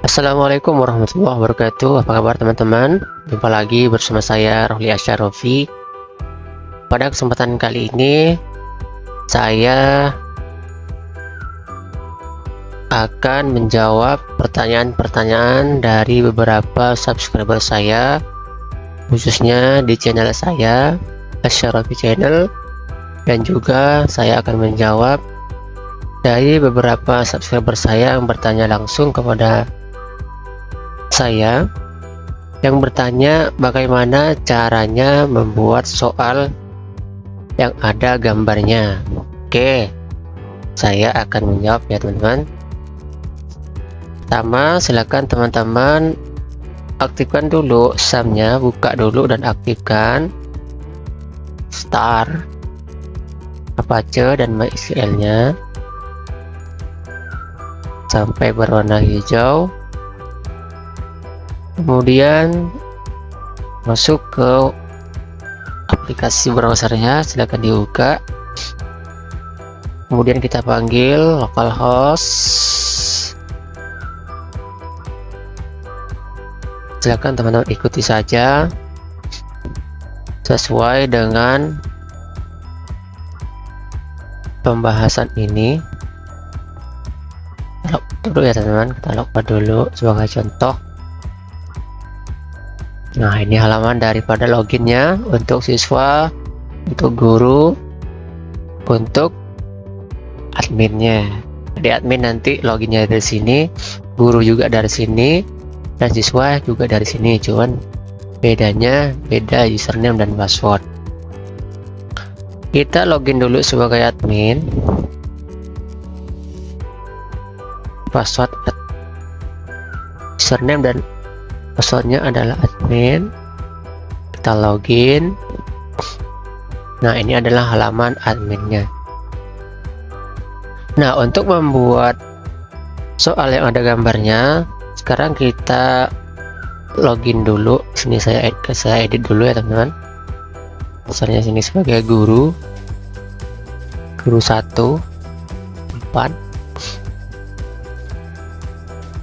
Assalamualaikum warahmatullahi wabarakatuh. Apa kabar teman-teman? Jumpa lagi bersama saya Rohli Asyarofi. Pada kesempatan kali ini saya akan menjawab pertanyaan-pertanyaan dari beberapa subscriber saya, khususnya di channel saya Asyarofi Channel, dan juga saya akan menjawab dari beberapa subscriber saya yang bertanya langsung kepada saya, yang bertanya bagaimana caranya membuat soal yang ada gambarnya. Oke, saya akan menjawab ya teman-teman. Pertama, silakan teman-teman aktifkan dulu SAM-nya, buka dulu dan aktifkan Star, Apache dan MySQL-nya sampai berwarna hijau. Kemudian masuk ke aplikasi browsernya, silakan dibuka. Kemudian kita panggil localhost. Silakan teman-teman ikuti saja sesuai dengan pembahasan ini. Kita login dulu ya teman-teman, kita login dulu sebagai contoh. Nah, ini halaman daripada loginnya untuk siswa, untuk guru, untuk adminnya. Di admin nanti loginnya dari sini, guru juga dari sini, dan siswa juga dari sini. Cuman bedanya beda username dan password. Kita login dulu sebagai admin. Password, username dan passwordnya adalah admin. Kita login. Nah, ini adalah halaman adminnya. Nah, untuk membuat soal yang ada gambarnya, sekarang kita login dulu. Sini saya edit dulu ya teman-teman. Misalnya sini sebagai guru 1 4.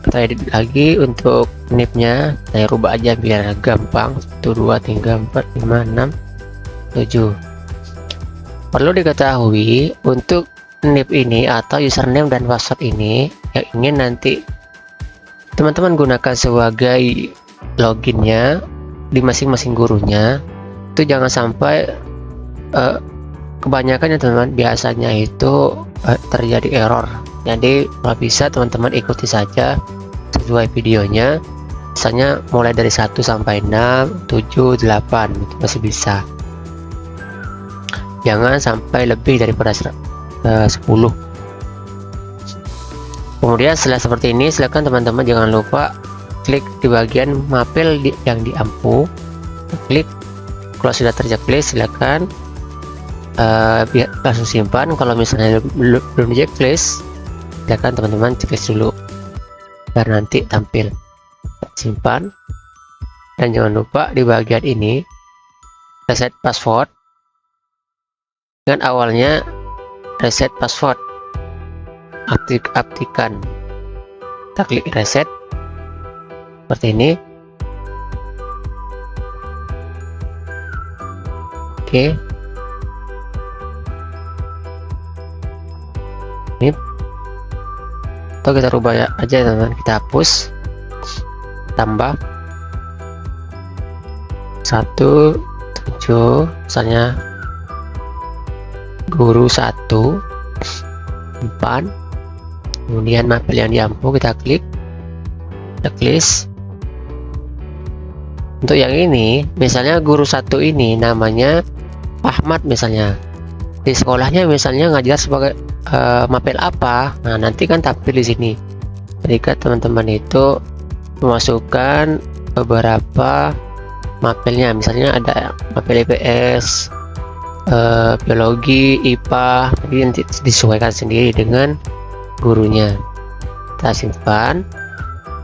Kita edit lagi untuk NIP-nya, saya rubah aja biar gampang. 1 2 3 4 5 6 7. Perlu diketahui untuk NIP ini atau username dan password ini yang ingin nanti teman-teman gunakan sebagai loginnya di masing-masing gurunya, itu jangan sampai kebanyakan ya teman-teman, biasanya itu terjadi error. Jadi kalau bisa teman-teman ikuti saja sesuai videonya, misalnya mulai dari 1 sampai 6 7 8 itu masih bisa, jangan sampai lebih daripada 10. Kemudian setelah seperti ini, silakan teman-teman jangan lupa klik di bagian mapel yang di ampu, klik. Kalau sudah terchecklist silakan langsung simpan. Kalau misalnya belum di checklist, silakan teman-teman checklist dulu biar nanti tampil. Simpan, dan jangan lupa di bagian ini reset password dengan awalnya reset password, aktifkan. Kita klik reset seperti ini. Oke, ini atau kita rubah ya aja teman-teman, kita hapus, tambah 1 7, misalnya guru 1 4. Kemudian mapel yang diampu kita klik, checklist. Untuk yang ini, misalnya guru 1 ini namanya Ahmad misalnya, di sekolahnya misalnya ngajar sebagai mapel apa, nah nanti kan tampil di sini. Ketika teman-teman itu memasukkan beberapa mapelnya, misalnya ada mapel IPS, biologi, IPA, jadi nanti disesuaikan sendiri dengan gurunya. Kita simpan,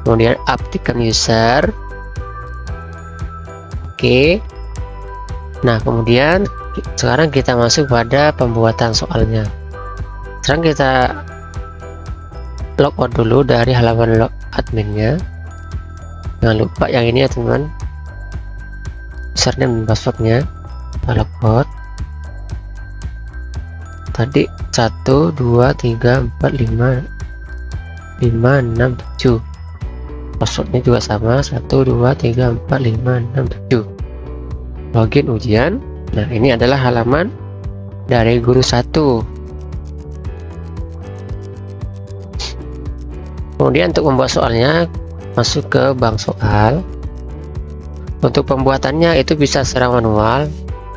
kemudian aktifkan user. Oke. Nah, kemudian sekarang kita masuk pada pembuatan soalnya. Sekarang kita logout dulu dari halaman adminnya. Jangan lupa yang ini ya teman, username dan passwordnya. Kita login. Tadi 1 2 3 4 5 6 7, passwordnya juga sama, 1 2 3 4 5 6 7. Login ujian. Nah, ini adalah halaman dari guru 1. Kemudian untuk membuat soalnya, masuk ke bank soal. Untuk pembuatannya itu bisa secara manual.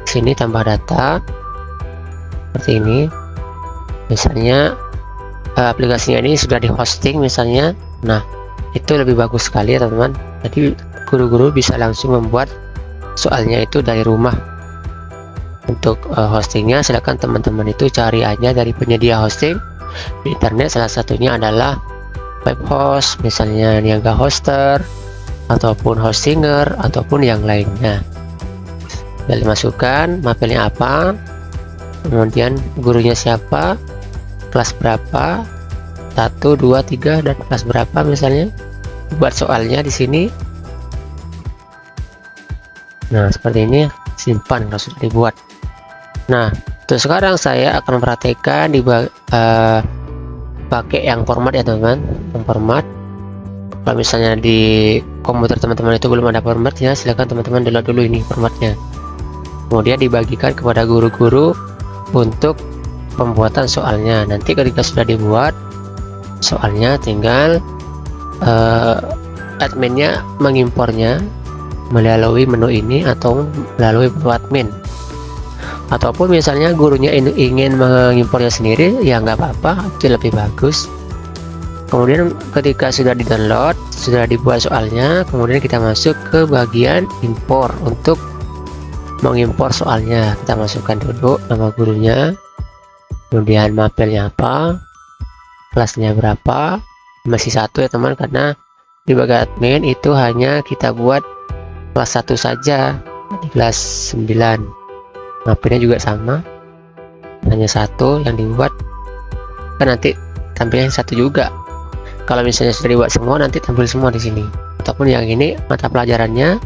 Sini tambah data seperti ini. Misalnya aplikasinya ini sudah di hosting misalnya. Nah, itu lebih bagus sekali ya teman-teman. Jadi guru-guru bisa langsung membuat soalnya itu dari rumah. Untuk hostingnya silakan teman-teman itu cari aja dari penyedia hosting di internet. Salah satunya adalah Webhost, misalnya Niaga Hoster, ataupun Hostinger, ataupun yang lainnya. Lalu masukkan mapelnya apa, kemudian gurunya siapa, kelas berapa, 1 2 3, dan kelas berapa misalnya. Buat soalnya di sini. Nah, seperti ini, simpan kalau sudah dibuat. Nah, terus sekarang saya akan praktekkan di pakai yang format ya teman-teman. Yang format, kalau misalnya di komputer teman-teman itu belum ada formatnya, silahkan teman-teman download dulu ini formatnya, kemudian dibagikan kepada guru-guru untuk pembuatan soalnya. Nanti ketika sudah dibuat soalnya, tinggal adminnya mengimpornya melalui menu ini atau melalui menu admin. Ataupun misalnya gurunya ingin mengimpornya sendiri, ya nggak apa-apa, itu lebih bagus. Kemudian ketika sudah di-download, sudah dibuat soalnya, kemudian kita masuk ke bagian impor untuk mengimpor soalnya. Kita masukkan dulu nama gurunya, kemudian mapelnya apa, kelasnya berapa, masih 1 ya teman, karena di bagian admin itu hanya kita buat kelas 1 saja, di kelas 9. Mapelnya juga sama, hanya 1 yang dibuat, kan nanti tampilnya 1 juga. Kalau misalnya sudah dibuat semua, nanti tampil semua di sini. Ataupun yang ini mata pelajarannya,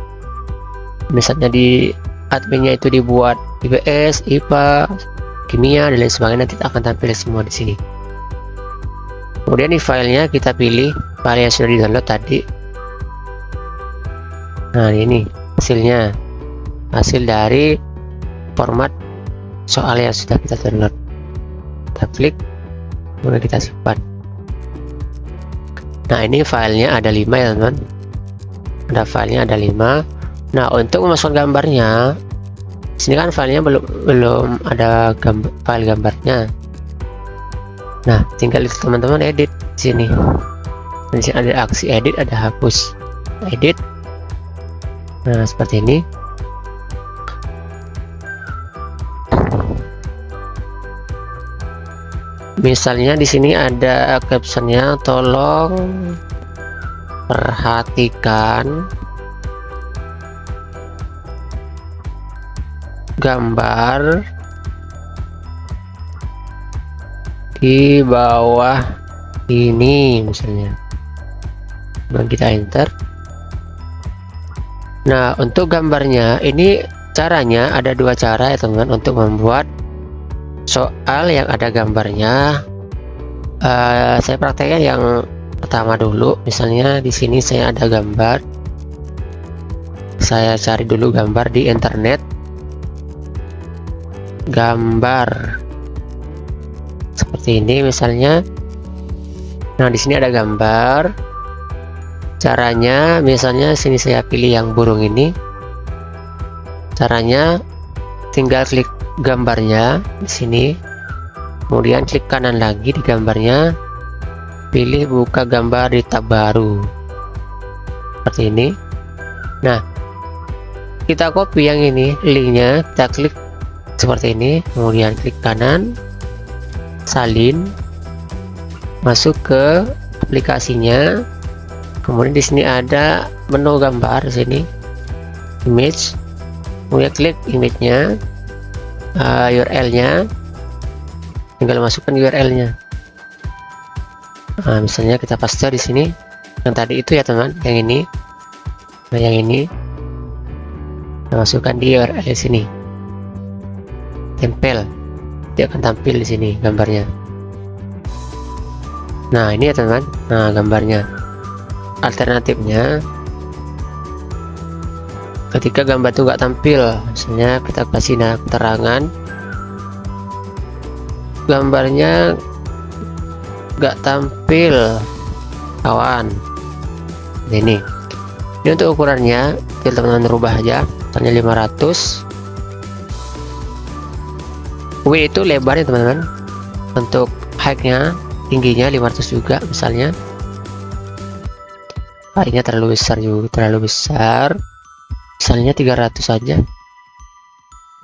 misalnya di adminnya itu dibuat IPS, IPA, kimia, dan lain sebagainya, nanti akan tampil semua di sini. Kemudian di filenya kita pilih file yang sudah di download tadi. Nah, ini hasilnya, hasil dari format soal yang sudah kita download. Kita klik, kemudian kita simpan. Nah, ini filenya ada 5 ya teman, ada filenya ada 5. Nah, untuk memasukkan gambarnya, sini kan filenya belum ada file gambarnya. Nah, tinggal teman-teman edit sini. Di sini ada aksi edit, ada hapus, edit. Nah, seperti ini. Misalnya di sini ada captionnya, tolong perhatikan gambar di bawah ini misalnya. Dan kita enter. Nah, untuk gambarnya ini caranya ada 2 cara ya teman untuk membuat soal yang ada gambarnya. Saya prakteknya yang pertama dulu. Misalnya di sini saya ada gambar, saya cari dulu gambar di internet, gambar seperti ini misalnya. Nah, di sini ada gambar. Caranya misalnya sini saya pilih yang burung ini. Caranya tinggal klik gambarnya di sini, kemudian klik kanan lagi di gambarnya, pilih buka gambar di tab baru seperti ini. Nah, kita copy yang ini, linknya kita klik seperti ini, kemudian klik kanan, salin, masuk ke aplikasinya, kemudian di sini ada menu gambar di sini, image, kemudian klik image-nya. URL-nya tinggal masukkan URL-nya. Nah, misalnya kita paste di sini yang tadi itu ya teman, yang ini. Nah yang ini kita masukkan di URL sini, tempel, dia akan tampil di sini gambarnya. Nah ini ya teman, nah gambarnya. Alternatifnya ketika gambar itu nggak tampil, misalnya kita kasih keterangan gambarnya nggak tampil kawan. Nah, ini untuk ukurannya teman-teman rubah aja, misalnya 500. width itu lebarnya teman-teman, untuk height-nya tingginya 500 juga misalnya. Height-nya terlalu besar juga, terlalu besar, misalnya 300 saja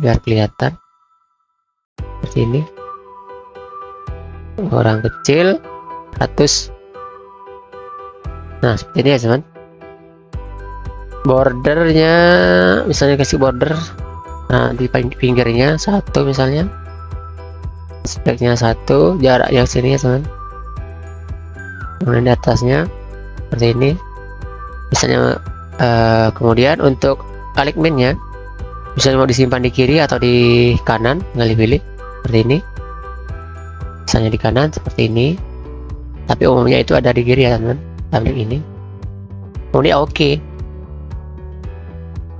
biar kelihatan seperti ini. Orang kecil 100. Nah seperti ini ya teman. Bordernya misalnya kasih border, nah di pinggirnya 1 misalnya, speknya 1, jarak yang sini ya teman. Kemudian di atasnya seperti ini misalnya. Kemudian untuk alignmentnya misalnya mau disimpan di kiri atau di kanan, tinggal pilih seperti ini. Misalnya di kanan seperti ini, tapi umumnya itu ada di kiri ya teman, tampil ini. Kemudian oke.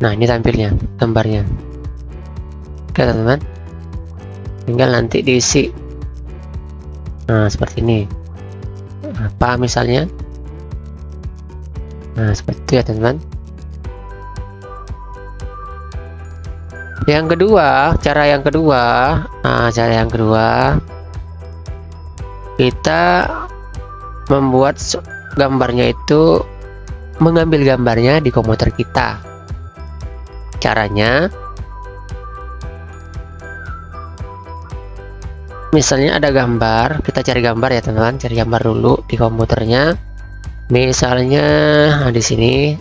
Nah ini tampilnya gambarnya. Oke teman-teman, tinggal nanti diisi. Nah seperti ini apa misalnya. Nah seperti itu ya teman-teman. Yang kedua, cara yang kedua kita membuat gambarnya itu, mengambil gambarnya di komputer kita. Caranya misalnya ada gambar, kita cari gambar ya teman-teman, cari gambar dulu di komputernya. Misalnya di sini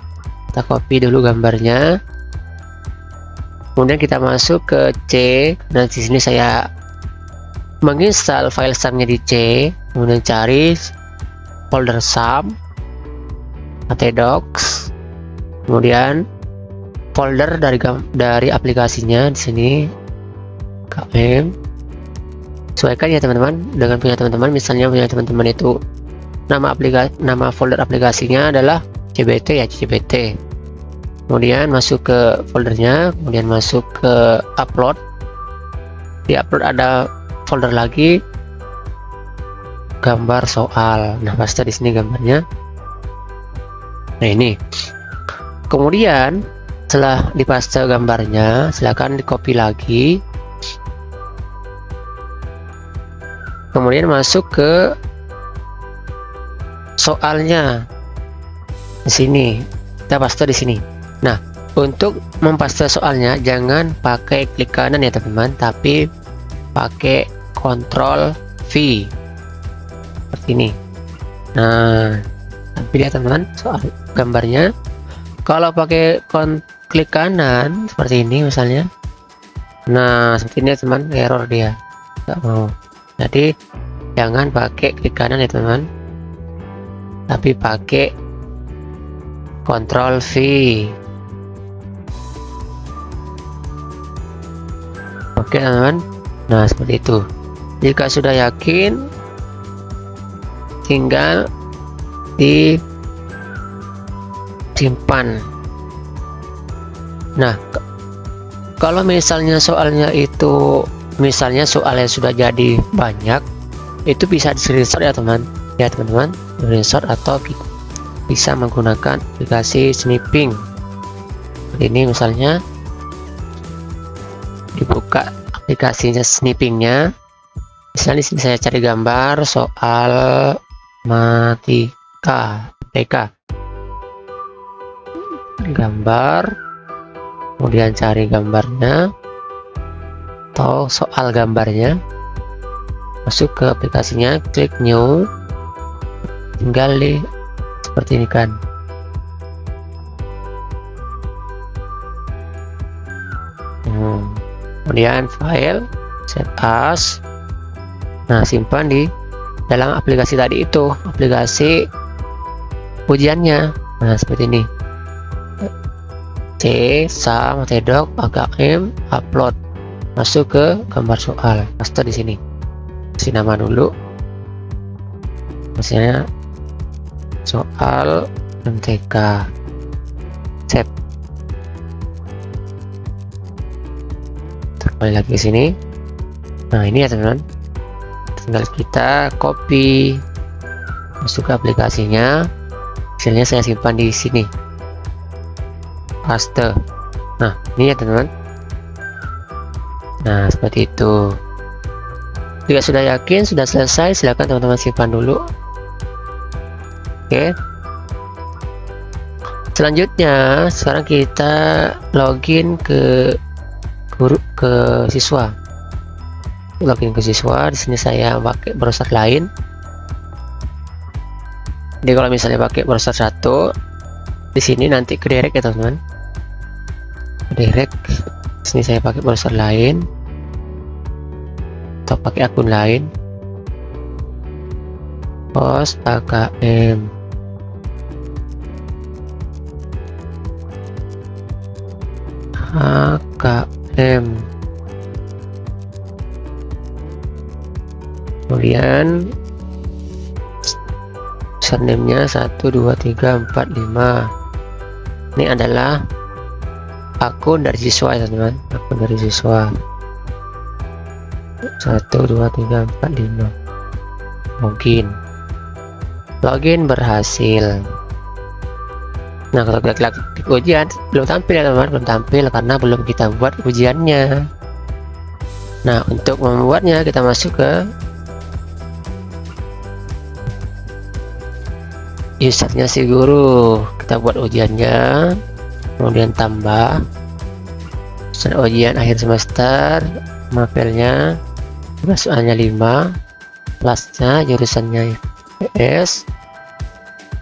kita copy dulu gambarnya, kemudian kita masuk ke C. Dan di sini saya menginstal file SAM-nya di C, kemudian cari folder SAM atau docs, kemudian folder dari aplikasinya di sini KM. Sesuaikan ya teman-teman dengan punya teman-teman. Misalnya punya teman-teman itu nama folder aplikasinya adalah CBT ya, CBT. Kemudian masuk ke foldernya, kemudian masuk ke upload. Di upload ada folder lagi gambar soal. Nah paste di sini gambarnya. Nah ini. Kemudian setelah dipaste gambarnya, silakan di copy lagi. Kemudian masuk ke soalnya di sini, kita paste di sini. Nah untuk mempaste soalnya jangan pakai klik kanan ya teman-teman, tapi pakai Ctrl V seperti ini. Nah tampil ya teman-teman soal gambarnya. Kalau pakai klik kanan seperti ini misalnya, nah seperti ini ya teman, error dia, nggak mau. Jadi jangan pakai klik kanan ya teman, tapi pakai Ctrl V. Oke teman-teman, nah seperti itu. Jika sudah yakin, tinggal disimpan. Nah kalau misalnya soalnya itu, misalnya soalnya sudah jadi banyak, itu bisa di screenshot ya teman-teman, screenshot atau bisa menggunakan aplikasi snipping. Ini misalnya dibuka aplikasinya snippingnya. Misalnya di sini saya cari gambar soal matematika TK, gambar, kemudian cari gambarnya atau soal gambarnya, masuk ke aplikasinya, klik new, tinggal di seperti ini kan. Kemudian file, save as. Nah simpan di dalam aplikasi tadi itu, aplikasi ujiannya. Nah, seperti ini. C, sam, tedok, AKM, upload. Masuk ke gambar soal. Paste di sini. Kasih nama dulu. Misalnya soal MTK. Save. Kembali lagi ke sini. Nah, ini ya teman-teman. Tinggal kita copy, masuk ke aplikasinya. Hasilnya saya simpan di sini. Paste. Nah, ini ya teman-teman. Nah, seperti itu. Jika sudah yakin, sudah selesai, silakan teman-teman simpan dulu. Oke. Selanjutnya, sekarang kita login ke guru, ke siswa. Login ke siswa. Di sini saya pakai browser lain. Jadi kalau misalnya pakai browser satu, di sini nanti ke direct ya teman-teman. Direct. Di sini saya pakai browser lain atau pakai akun lain. Post AKM. AKM. Kemudian username-nya 12345. Ini adalah akun dari siswa ya teman-teman, akun dari siswa. 12345. Login berhasil. Nah, kalau kita klik ujian belum tampil ya teman-teman, belum tampil karena belum kita buat ujiannya. Nah, untuk membuatnya kita masuk ke usernya si guru, kita buat ujiannya, kemudian tambah ujian akhir semester, mapelnya, soalnya 5, kelasnya, jurusannya PS,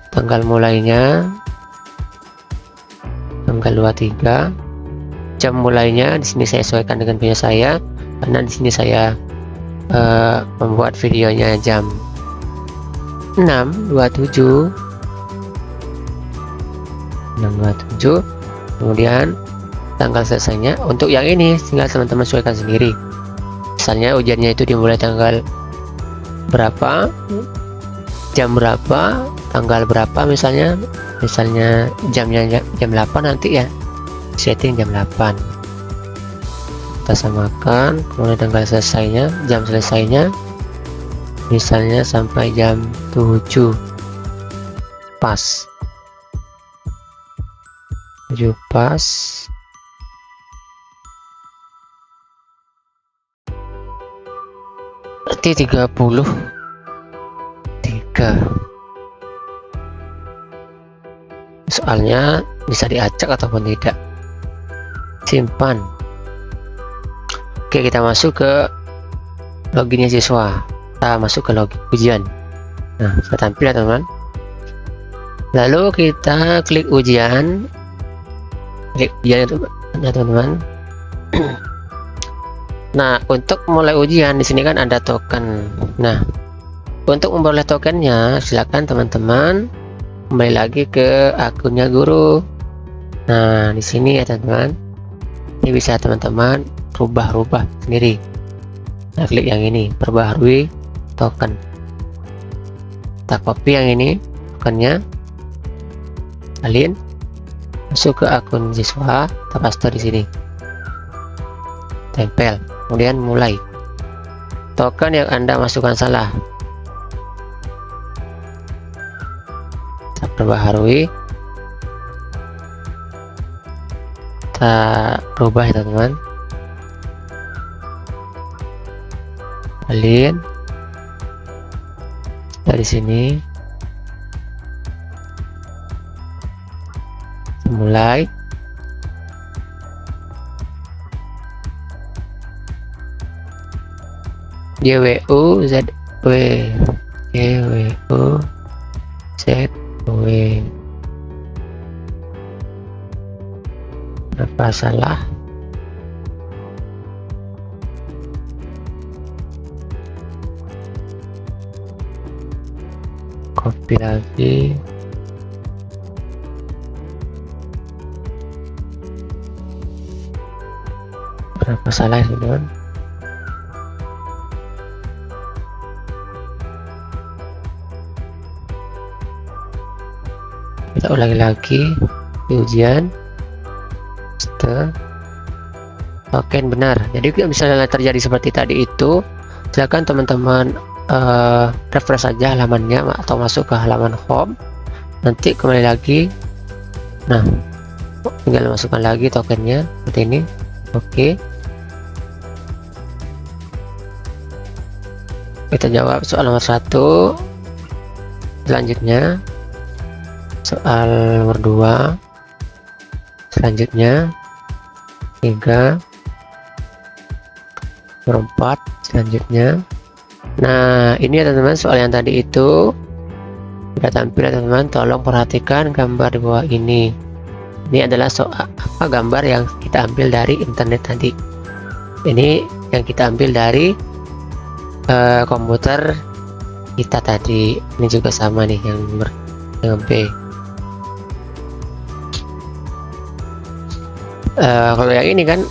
tanggal mulainya tanggal 23, jam mulainya di sini saya sesuaikan dengan punya saya karena di sini saya membuat videonya jam 6.27. Kemudian tanggal selesainya. Untuk yang ini tinggal teman-teman sesuaikan sendiri. Misalnya ujiannya itu dimulai tanggal berapa, jam berapa, tanggal berapa, misalnya jamnya jam 8 nanti ya setting jam 8, kita samakan. Kemudian tanggal selesainya, jam selesainya misalnya sampai jam 7 pas. 7 pas. Berarti 33. Soalnya bisa diacak ataupun tidak. Simpan. Oke, kita masuk ke loginnya siswa. Kita masuk ke login ujian. Nah, sudah tampil ya teman-teman. Lalu kita klik ujian. Klik ujian itu ya teman-teman. Nah, untuk mulai ujian di sini kan ada token. Nah, untuk memperoleh tokennya silakan teman-teman kembali lagi ke akunnya guru. Nah, di sini ya teman-teman. Ini bisa teman-teman rubah-rubah sendiri. Nah, klik yang ini, perbaharui token. Kita copy yang ini tokennya, salin, masuk ke akun siswa, kita paste di sini, tempel, kemudian mulai. Token yang Anda masukkan salah, kita perbaharui, kita rubah ya teman-teman, salin dari sini, mulai, JWU ZW, JWU ZW. Apa salah? Copy lagi, Kenapa salah ya teman-teman? Kita ulangi lagi di ujian. Oke, benar. Jadi misalnya terjadi seperti tadi itu, silakan teman-teman refresh saja halamannya atau masuk ke halaman home, nanti kembali lagi. Nah, tinggal masukkan lagi tokennya seperti ini. Oke, kita jawab soal nomor 1. Selanjutnya soal nomor 2, selanjutnya 3, nomor 4, selanjutnya. Nah, ini ya teman-teman, soal yang tadi itu sudah tampil ya teman-teman. Tolong perhatikan gambar di bawah ini. Ini adalah soal gambar yang kita ambil dari internet tadi. Ini yang kita ambil dari komputer kita tadi. Ini juga sama nih yang B. Kalau yang ini kan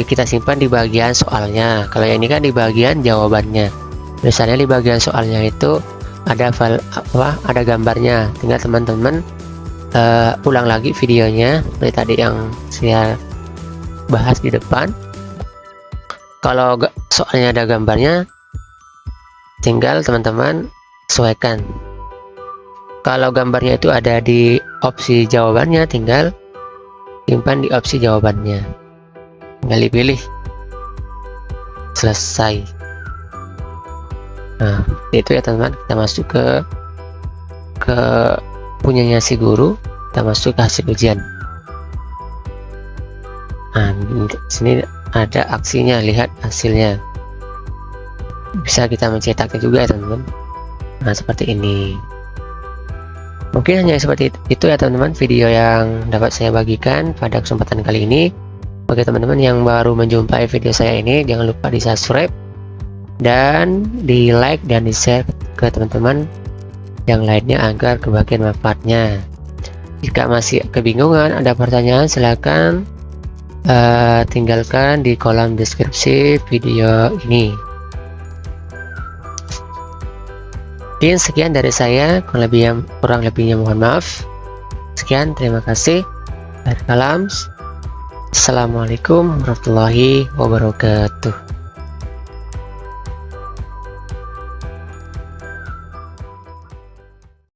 kita simpan di bagian soalnya. Kalau yang ini kan di bagian jawabannya. Misalnya di bagian soalnya itu ada file ada gambarnya. Tinggal teman-teman ulang lagi videonya seperti tadi yang saya bahas di depan. Kalau soalnya ada gambarnya, tinggal teman-teman sesuaikan. Kalau gambarnya itu ada di opsi jawabannya, tinggal simpan di opsi jawabannya, tinggal dipilih selesai. Nah, itu ya teman-teman, kita masuk ke punyanya si guru, kita masuk ke hasil ujian. Nah, di sini ada aksinya, lihat hasilnya, bisa kita mencetaknya juga ya teman-teman. Nah, seperti ini. Mungkin hanya seperti itu ya teman-teman video yang dapat saya bagikan pada kesempatan kali ini. Bagi teman-teman yang baru menjumpai video saya ini, jangan lupa di subscribe dan di like dan di share ke teman-teman yang lainnya agar kebagian manfaatnya. Jika masih kebingungan, ada pertanyaan, silakan tinggalkan di kolom deskripsi video ini. Mungkin sekian dari saya, kurang lebihnya mohon maaf. Sekian, terima kasih. Assalamualaikum warahmatullahi wabarakatuh.